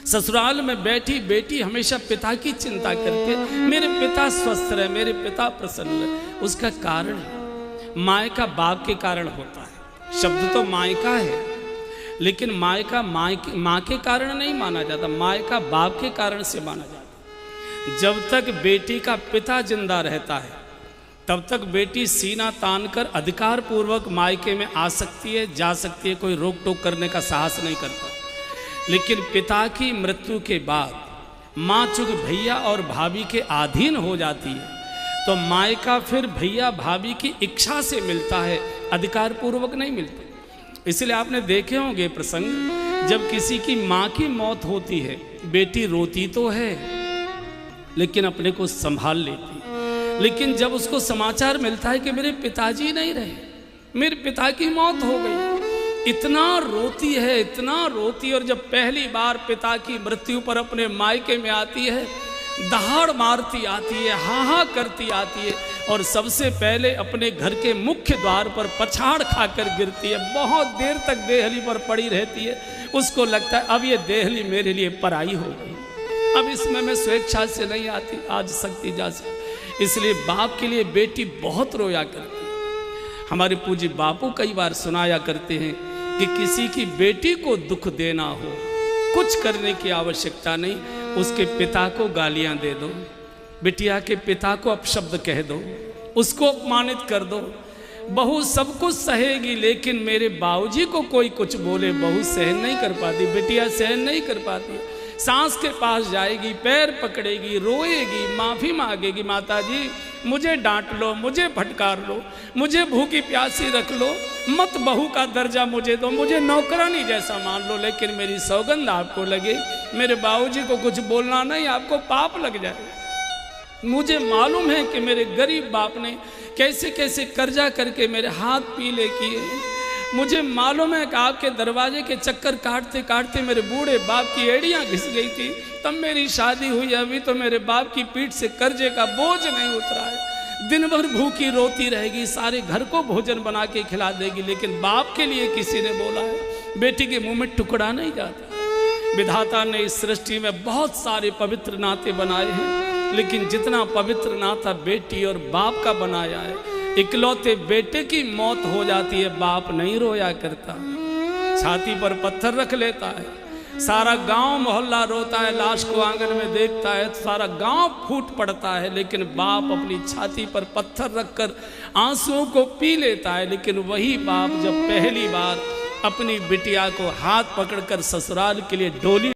ससुराल में बैठी बेटी हमेशा पिता की चिंता करके मेरे पिता स्वस्थ रहे, मेरे पिता प्रसन्न रहे। उसका कारण है मायका बाप के कारण होता है। शब्द तो मायका है, लेकिन मायका माँ के कारण नहीं माना जाता, मायका बाप के कारण से माना जाता। जब तक बेटी का पिता जिंदा रहता है तब तक बेटी सीना तान कर अधिकार पूर्वक मायके में आ सकती है, जा सकती है, कोई रोक टोक करने का साहस नहीं करता। लेकिन पिता की मृत्यु के बाद माँ चूँक भैया और भाभी के अधीन हो जाती है तो मायका फिर भैया भाभी की इच्छा से मिलता है, अधिकार पूर्वक नहीं मिलता। इसलिए आपने देखे होंगे प्रसंग, जब किसी की माँ की मौत होती है बेटी रोती तो है लेकिन अपने को संभाल लेती है। लेकिन जब उसको समाचार मिलता है कि मेरे पिताजी नहीं रहे, मेरे पिता की मौत हो गई, इतना रोती है, इतना रोती। और जब पहली बार पिता की मृत्यु पर अपने मायके में आती है, दहाड़ मारती आती है, हाँ करती आती है और सबसे पहले अपने घर के मुख्य द्वार पर पछाड़ खाकर गिरती है। बहुत देर तक देहली पर पड़ी रहती है। उसको लगता है अब ये देहली मेरे लिए पराई हो गई, अब इसमें मैं स्वेच्छा से नहीं आती, आज सकती जा सकती। इसलिए बाप के लिए बेटी बहुत रोया करती है। हमारे पूज्य बापू कई बार सुनाया करते हैं कि किसी की बेटी को दुख देना हो, कुछ करने की आवश्यकता नहीं, उसके पिता को गालियां दे दो, बिटिया के पिता को अपशब्द कह दो, उसको अपमानित कर दो। बहू सब कुछ सहेगी लेकिन मेरे बाबूजी को कोई कुछ बोले बहू सहन नहीं कर पाती, बिटिया सहन नहीं कर पाती। सास के पास जाएगी, पैर पकड़ेगी, रोएगी, माफ़ी मांगेगी, माता जी मुझे डांट लो, मुझे फटकार लो, मुझे भूखी प्यासी रख लो, मत बहू का दर्जा मुझे दो, मुझे नौकरानी जैसा मान लो, लेकिन मेरी सौगंध आपको लगे मेरे बाबूजी को कुछ बोलना नहीं, आपको पाप लग जाए। मुझे मालूम है कि मेरे गरीब बाप ने कैसे कैसे कर्जा करके मेरे हाथ पीले किए। मुझे मालूम है कि आपके दरवाजे के चक्कर काटते काटते मेरे बूढ़े बाप की एड़ियाँ घिस गई थी, तब मेरी शादी हुई। अभी तो मेरे बाप की पीठ से कर्जे का बोझ नहीं उतरा है। दिन भर भूखी रोती रहेगी, सारे घर को भोजन बना के खिला देगी, लेकिन बाप के लिए किसी ने बोला है बेटी के मुंह में टुकड़ा नहीं जाता। विधाता ने इस सृष्टि में बहुत सारे पवित्र नाते बनाए हैं, लेकिन जितना पवित्र नाता बेटी और बाप का बनाया है, इकलौते बेटे की मौत हो जाती है, बाप नहीं रोया करता, छाती पर पत्थर रख लेता है। सारा गांव मोहल्ला रोता है, लाश को आंगन में देखता है तो सारा गांव फूट पड़ता है, लेकिन बाप अपनी छाती पर पत्थर रखकर आंसुओं को पी लेता है। लेकिन वही बाप जब पहली बार अपनी बिटिया को हाथ पकड़कर ससुराल के लिए डोली